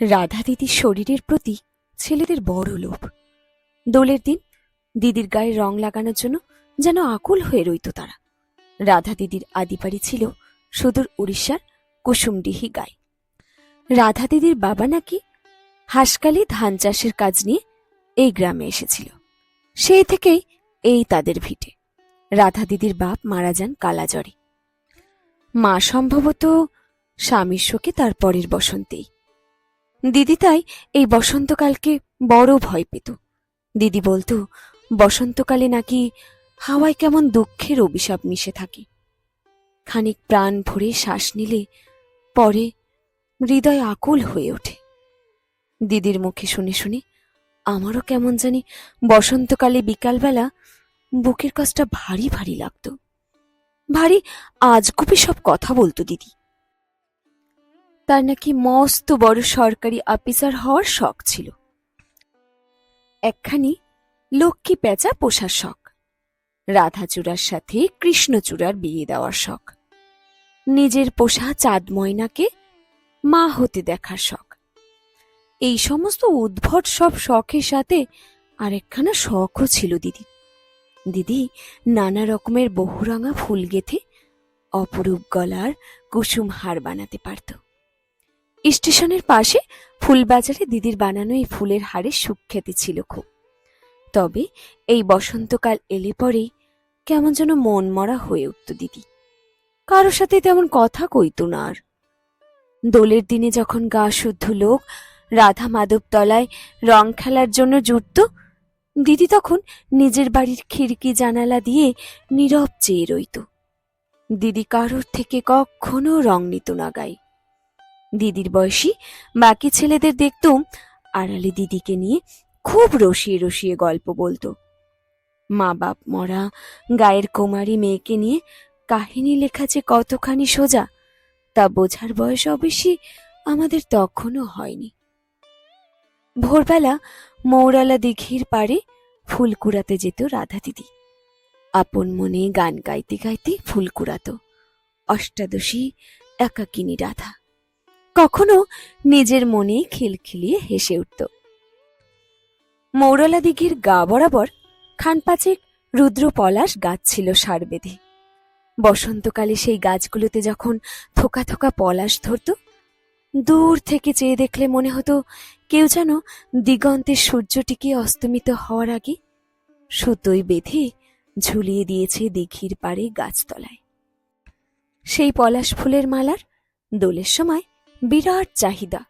রাধা দিদির শরীরের প্রতি ছেলেদের বড় লোভ। দোলের দিন দিদির গায়ে রং লাগানোর জন্য যেন আকুল হয়ে রইত তারা। রাধা দিদির আদি বাড়ি ছিল সুদূর উড়িষ্যার কুসুমডিহি গায়ে। রাধা দিদির বাবা নাকি হাসকালি ধান চাষের কাজ নিয়ে এই গ্রামে এসেছিল। সেই থেকেই এই তাদের ভিটে। রাধা দিদির বাপ মারা যান কালাজ্বরে। মা সম্ভবত স্বামীর শোকে তার পরের বসন্তেই। দিদি তাই এই বসন্তকালকে বড় ভয় পেত। দিদি বলতো বসন্তকালে নাকি হাওয়ায় কেমন দুঃখের অভিশাপ মিশে থাকে। খানিক প্রাণ ভরে শ্বাস নিলে পরে হৃদয় আকুল হয়ে ওঠে। দিদির মুখে শুনে শুনে আমারও কেমন জানি বসন্তকালে বিকালবেলা বুকের কাছটা ভারী ভারী লাগতো। ভারী আজগুবি সব কথা বলতো দিদি। তার নাকি মস্ত বড় সরকারি অফিসার হওয়ার শখ ছিল। একখানি লক্ষ্মী পেঁচা পোষার শখ, রাধাচূড়ার সাথে কৃষ্ণচূড়ার বিয়ে দেওয়ার শখ, নিজের পোষা চাঁদ ময়নাকে মা হতে দেখার শখ। এই সমস্ত উদ্ভট সব শখের সাথে আরেকখানা শখও ছিল দিদি। দিদি নানা রকমের বহুরঙা ফুল গেঁথে অপরূপ গলার কুসুম হার বানাতে পারত। স্টেশনের পাশে ফুলবাজারে দিদির বানানো এই ফুলের হারের সুখ্যাতি ছিল খুব। তবে এই বসন্তকাল এলে পরেই কেমন যেন মন মরা হয়ে উঠত দিদি। কারো সাথে তেমন কথা কইত না আর। দোলের দিনে যখন গা শুদ্ধ লোক রাধা মাধবতলায় রং খেলার জন্য জুটত, দিদি তখন নিজের বাড়ির খিড়কি জানালা দিয়ে নীরব চেয়ে রইত। দিদি কারোর থেকে কখনো রং নিত না গায়ে। দিদির বয়সী বাকি ছেলেদের দেখতুম আড়ালে দিদিকে নিয়ে খুব রসিয়ে রসিয়ে গল্প বলতো। মা বাপ মরা গায়ের কুমারী মেয়েকে নিয়ে কাহিনী লেখা যে কতখানি সোজা তা বোঝার বয়স অবশ্যই আমাদের তখনও হয়নি। ভোরবেলা মৌরালা দিঘির পাড়ে ফুল কুড়াতে যেত রাধা দিদি। আপন মনে গান গাইতে গাইতে ফুল কুড়াতো অষ্টাদশী একাকিনী রাধা। কখনো নিজের মনে খিলখিলিয়ে হেসে উঠত। মৌরলা দিঘির গা বরাবর খানপাচেক রুদ্র পলাশ গাছ ছিল সার বেঁধে। বসন্তকালে সেই গাছগুলোতে যখন থোকা থোকা পলাশ ধরত, দূর থেকে চেয়ে দেখলে মনে হতো কেউ যেন দিগন্তের সূর্যটিকে অস্তমিত হওয়ার আগে সুতোয় বেঁধে ঝুলিয়ে দিয়েছে দিঘির পাড়ে গাছতলায়। সেই পলাশ ফুলের মালার দোলের সময় বিরাট চাহিদা।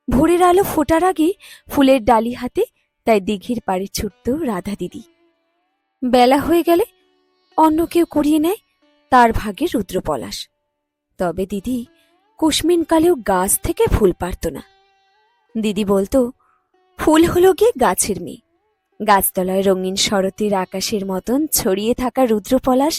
ভোরের আলো ফোটার আগে ফুলের ডালি হাতে তাই দিঘির পাড়ে ছুটত রাধা দিদি। বেলা হয়ে গেলে অন্য কেউ কুড়িয়ে নেয় তার ভাগে রুদ্র পলাশ। তবে দিদি কুসমিন কালেও গাছ থেকে ফুল পারত না। দিদি বলতো ফুল হলো গিয়ে গাছের মেয়ে। গাছতলায় রঙিন শরতের আকাশের মতন ছড়িয়ে থাকা রুদ্র পলাশ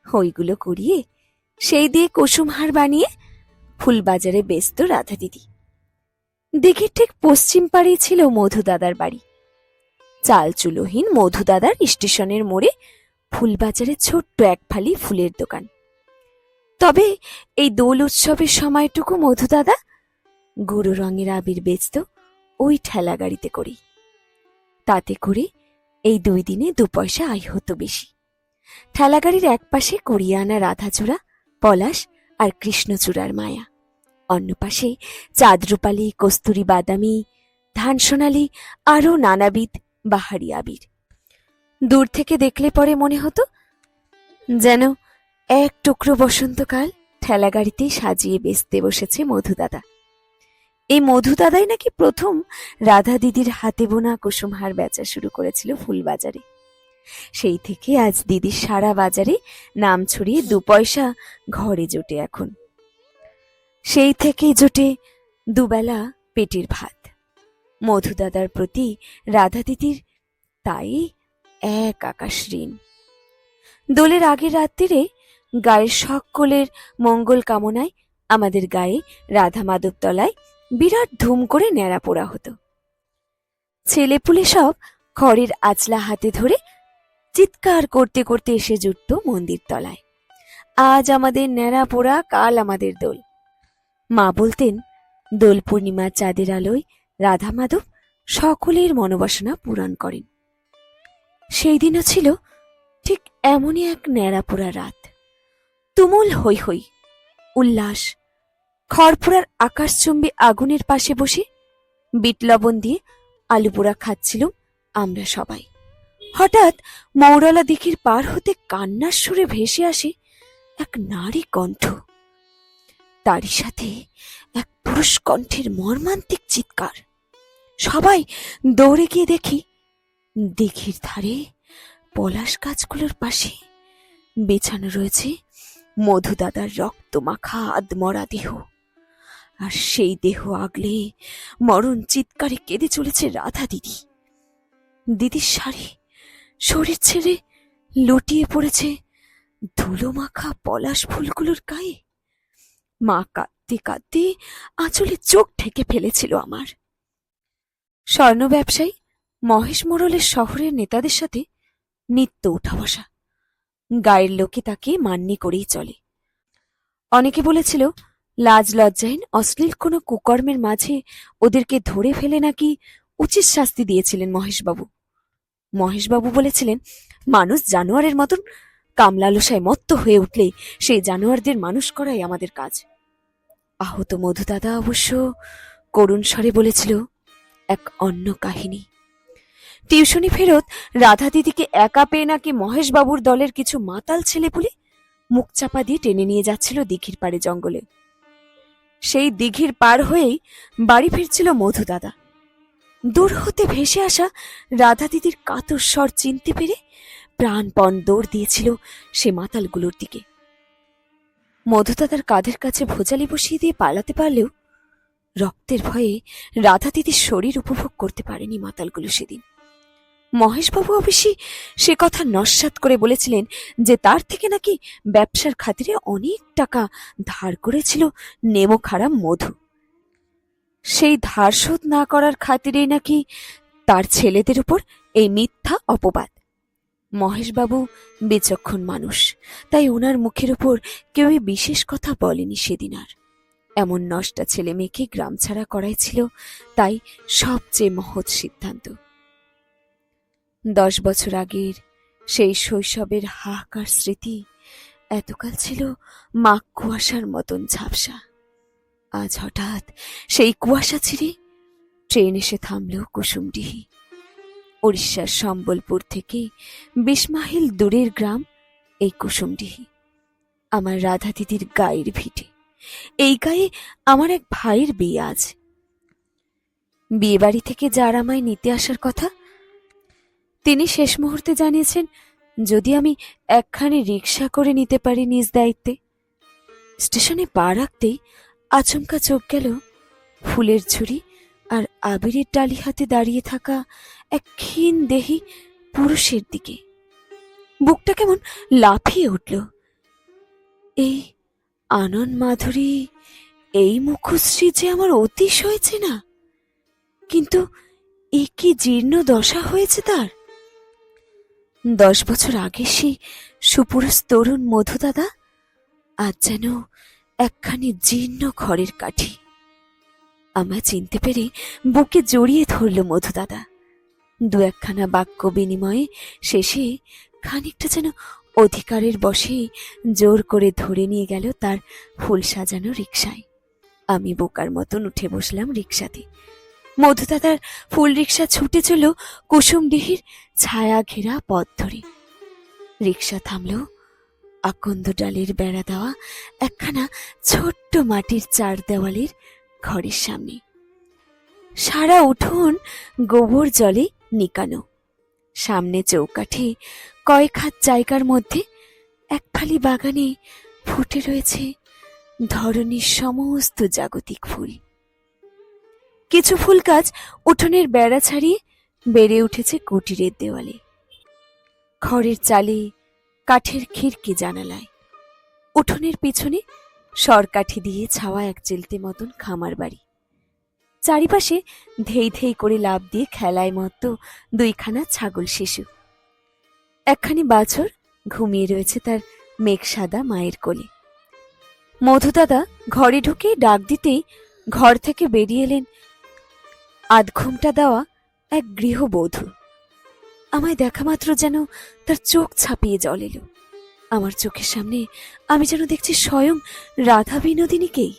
ওইগুলো কুড়িয়ে সেই দিয়ে কুসুমহার বানিয়ে ফুলবাজারে বেচত রাধা দিদি। দিঘির ঠিক পশ্চিম পাড়েই ছিল মধুদাদার বাড়ি। চাল চুলোহীন মধুদাদার স্টেশনের মোড়ে ফুলবাজারে ছোট্ট এক ফালি ফুলের দোকান। তবে এই দোল উৎসবের সময়টুকু মধুদাদা গুঁড়ো রঙের আবির বেচত ওই ঠেলা গাড়িতে করেই। তাতে করে এই 2 দিনে 2 পয়সা আয় হতো বেশি। ঠেলাগাড়ির এক পাশে কুড়িয়ে আনা রাধাচূড়া, পলাশ আর কৃষ্ণচূড়ার মায়া, অন্য পাশে চাঁদরূপালি, কস্তুরি বাদামি, ধান সোনালি আরও নানাবিধ বাহারি আবির। দূর থেকে দেখলে পরে মনে হতো যেন এক টুকরো বসন্তকাল ঠেলাগাড়িতেই সাজিয়ে বেচতে বসেছে মধুদাদা। এই মধুদাদাই নাকি প্রথম রাধা দিদির হাতে বোনা কুসুমহার বেচা শুরু করেছিল ফুলবাজারে। সেই থেকে আজ দিদির সারা বাজারে নাম ছড়িয়ে 2 পয়সা ঘরে জোটে এখন। সেই থেকেই জোটে দুবেলা পেটের ভাত। মধুদাদার প্রতি রাধা দিদির তাই এক আকাশ ঋণ। দোলের আগের রাত্রিরে গায়ের সকলের মঙ্গল কামনায় আমাদের গায়ে রাধা মাধবতলায় বিরাট ধুম করে ন্যাড়া পোড়া হতো। ছেলেপুলে সব খড়ের আঁচলা হাতে ধরে চিৎকার করতে করতে এসে জুটত মন্দির তলায়। আজ আমাদের ন্যাড়া পোড়া, কাল আমাদের দোল। মা বলতেন দোল পূর্ণিমার চাঁদের আলোয় রাধা মাধব সকলের মনোবাসনা পূরণ করেন। সেই দিনও ছিল ঠিক এমনই এক ন্যাড়াপোড়া রাত। তুমুল হৈ হৈ, উল্লাস। খড়পোড়ার আকাশচুম্বী আগুনের পাশে বসে বিট লবণ দিয়ে আলু পোড়া খাচ্ছিলুম আমরা সবাই। হঠাৎ মৌরলা দিঘির পার হতে কান্নার সুরে ভেসে আসে এক নারী কণ্ঠ, তারই সাথে এক পুরুষ কণ্ঠের মর্মান্তিক চিৎকার। সবাই দৌড়ে গিয়ে দেখি দিঘির ধারে পলাশ গাছগুলোর পাশে বিছানো রয়েছে মধু দাদার রক্ত মাখা আধমরা দেহ, আর সেই দেহ আগলে মরণ চিৎকারে কেঁদে চলেছে রাধা দিদি। দিদির শাড়ি শরীর ছেড়ে লুটিয়ে পড়েছে ধুলো মাখা পলাশ ফুলগুলোর গায়ে। মা কাঁদতে কাঁদতে আঁচলে চোখ ঢেকে ফেলেছিল আমার। স্বর্ণ ব্যবসায়ী মহেশ মোড়লের শহরের নেতাদের সাথে নিত্য উঠা বসা। গায়ের লোকে তাকে মান্যি করেই চলে। অনেকে বলেছিল লাজ লজ্জাহীন অশ্লীল কোনো কুকর্মের মাঝে ওদেরকে ধরে ফেলে নাকি উচিত শাস্তি দিয়েছিলেন মহেশবাবু। মহেশবাবু বলেছিলেন, মানুষ জানোয়ারের মতন কামলালসায় মত্ত হয়ে উঠলে সেই জানোয়ারদের মানুষ করাই আমাদের কাজ। আহত মধুদাদা অবশ্য করুণ স্বরে বলেছিল এক অন্য কাহিনী। টিউশনি ফেরত রাধা দিদিকে একা পেয়ে নাকি মহেশবাবুর দলের কিছু মাতাল ছেলেপুলে মুখ চাপা দিয়ে টেনে নিয়ে যাচ্ছিল দিঘির পাড়ে জঙ্গলে। সেই দিঘির পার হয়েই বাড়ি ফিরছিল মধুদাদা। দূর হতে ভেসে আসা রাধা দিদির কাতর স্বর চিনতে পেরে প্রাণপণ দৌড় দিয়েছিল সে মাতালগুলোর দিকে। মধুদাদার কাঁধের কাছে ভোজালি বসিয়ে দিয়ে পালাতে পারলেও রক্তের ভয়ে রাধা দিদির শরীর উপভোগ করতে পারেনি মাতালগুলো সেদিন। মহেশবাবু অবশ্যই সে কথা নস্যাৎ করে বলেছিলেন যে তার থেকে নাকি ব্যবসার খাতিরে অনেক টাকা ধার করেছিল নেমো খারাপ মধু। সেই ধার শোধ না করার খাতিরেই নাকি তার ছেলেদের উপর এই মিথ্যা অপবাদ। মহেশবাবু বিচক্ষণ মানুষ, তাই ওনার মুখের উপর কেউই বিশেষ কথা বলেনি সেদিন। আর এমন নষ্টা ছেলে মেয়েকে গ্রাম ছাড়া করাই ছিল তাই সবচেয়ে মহৎ সিদ্ধান্ত। 10 বছর আগের সেই শৈশবের হাহাকার স্মৃতি এতকাল ছিল মাঘ কুয়াশার মতন ঝাপসা। আজ হঠাৎ সেই কুয়াশা ছিঁড়ে ট্রেন এসে থামল কুসুমডিহি। উড়িষ্যার সম্বলপুর থেকে 20 মাইল দূরের গ্রাম এই কুসুমডিহি। আমার রাধা দিদির গায়ের ভিটে। এই গায়ে আমার এক ভাইয়ের বিয়ে আছে। বিয়ে বাড়ি থেকে যার আমায় নিতে আসার কথা, তিনি শেষ মুহূর্তে জানিয়েছেন যদি আমি একখানি রিক্সা করে নিতে পারি নিজ দায়িত্বে। স্টেশনে পা রাখতেই আচমকা চোখ গেল ফুলের ঝুড়ি আর আবিরের ডালি হাতে দাঁড়িয়ে থাকা এক ক্ষীণ দেহী পুরুষের দিকে। বুকটা কেমন লাফিয়ে উঠল। এই আনন্দ মাধুরী, এই মুখশ্রী যে আমার অতিশ হয়েছে না, কিন্তু এ কি জীর্ণ দশা হয়েছে তার। 10 বছর আগে সেই সুপুরুষ তরুণ মধুদাদা আজ যেন একখানি জীর্ণ খড়ের কাঠি। আমায় চিনতে পেরে বুকে জড়িয়ে ধরল মধুদাদা। 2-1খানা বাক্য বিনিময়ে শেষে খানিকটা যেন অধিকারের বশে জোর করে ধরে নিয়ে গেল তার ফুল সাজানো রিকশায়। আমি বোকার মতন উঠে বসলাম রিকশাতে। মধুদাদার ফুল রিকশা ছুটে চলল কুসুমডিহির ছায়া ঘেরা পথ ধরে। রিকশা থামল আকন্দ ডালের বেড়া দেওয়া একখানা ছোট্ট মাটির 4 দেওয়ালের ঘরের সামনে। সারা উঠোন গোবর জলে নিকানো। সামনে চৌকাঠে কয়েক হাত জায়গার মধ্যে এক ফালি বাগানে ফুটে রয়েছে ধরনীর সমস্ত জাগতিক ফুল। কিছু ফুল গাছ উঠোনের বেড়া ছাড়িয়ে বেড়ে উঠেছে কুটিরের দেওয়ালে, খড়ের চালে, কাঠের খিড়কি জানালায়। উঠোনের পিছনে সরকাঠি দিয়ে ছাওয়া এক চেলতে মতন খামার বাড়ি। চারিপাশে ধেই ধেই করে লাফ দিয়ে খেলায় মত্ত 2খানা ছাগল শিশু। একখানি বাছর ঘুমিয়ে রয়েছে তার মেঘ সাদা মায়ের কোলে। মধুদাদা ঘরে ঢুকে ডাক দিতেই ঘর থেকে বেরিয়ে এলেন আধঘুমটা দেওয়া এক গৃহবধূ। আমায় দেখা মাত্র যেন তার চোখ ছাপিয়ে জল এলো। আমার চোখের সামনে আমি যেন দেখছি স্বয়ং রাধা বিনোদিনীকেই।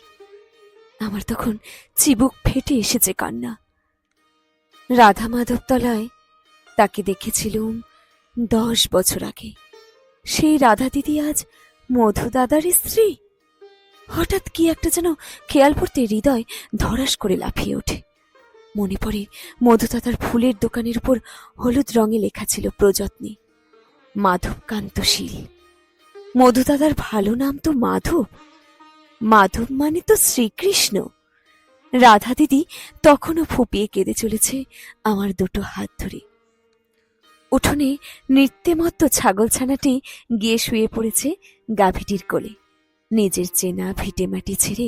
আমার তখন চিবুক ফেটে এসেছে কান্না। রাধা মাধবতলায় তাকে দেখেছিলুম 10 বছর আগে। সেই রাধা দিদি আজ মধু দাদার স্ত্রী। হঠাৎ কি একটা যেন খেয়াল পড়তে হৃদয় ধড়াস করে লাফিয়ে ওঠে। মনে পড়ে মধু দাদার ফুলের দোকানের উপর হলুদ রঙে লেখা ছিল প্রযত্নে, মাধবকান্তশীল। মধু দাদার ভালো নাম তো মাধব। মাধব মানে তো শ্রীকৃষ্ণ। রাধা দিদি তখনও ফুপিয়ে কেঁদে চলেছে আমার দুটো হাত ধরে। উঠোনে নৃত্যমত্ত ছাগলছানাটি গিয়ে শুয়ে পড়েছে গাভীটির কোলে। নিজের চেনা ভিটে মাটি ছেড়ে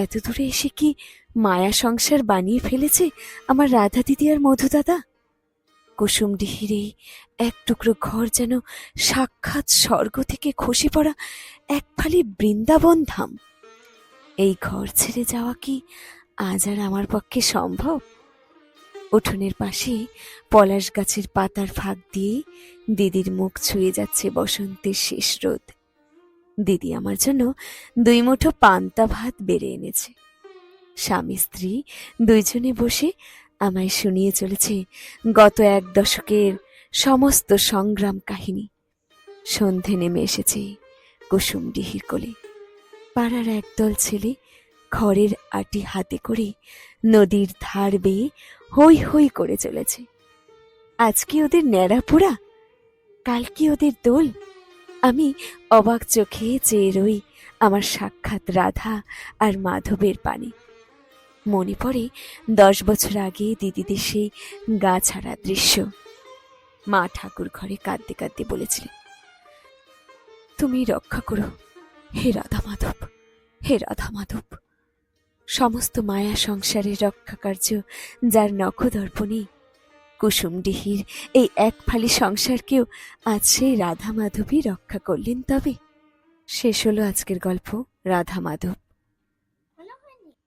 এত দূরে এসে কি মায়া সংসার বানিয়ে ফেলেছে আমার রাধা দিদি আর মধু দাদা। কুসুমডিহির এই এক টুকরো ঘর যেন সাক্ষাৎ স্বর্গ থেকে খসে পড়া এক ফালি বৃন্দাবন ধাম। এই ঘর ছেড়ে যাওয়া কি আজ আর আমার পক্ষে সম্ভব? উঠোনের পাশে পলাশ গাছের পাতার ফাঁক দিয়ে দিদির মুখ ছুঁয়ে যাচ্ছে বসন্তের শেষ রোদ। দিদি আমার জন্য 2 মুঠো পান্তা ভাত বেড়ে এনেছে। স্বামী স্ত্রী দুইজনে বসে আমায় শুনিয়ে চলেছে গত 1 দশকের সমস্ত সংগ্রাম কাহিনী। সন্ধে নেমে এসেছে কুসুমডিহির কোলে। পাড়ার একদল ছেলে খড়ের আটি হাতে করে নদীর ধার বেয়ে হই হই করে চলেছে। আজ কি ওদের ন্যাড়া পোড়া, কাল কি ওদের দোল। আমি অবাক চোখে চেয়ে রই আমার সাক্ষাৎ রাধা আর মাধবের পানে। মনে পড়ে 10 বছর আগে দিদিদের সেই গা ছাড়া দৃশ্য। মা ঠাকুর ঘরে কাঁদতে কাঁদতে বলেছিলেন, তুমি রক্ষা করো হে রাধা মাধব, হে রাধা মাধব। সমস্ত মায়া সংসারের রক্ষা কার্য যার নখদর্পণে, কুসুমডিহির এই এক ফালি সংসারকেও আজ সেই রাধা মাধবই রক্ষা করলেন। তবে শেষ হলো আজকের গল্প রাধা মাধব।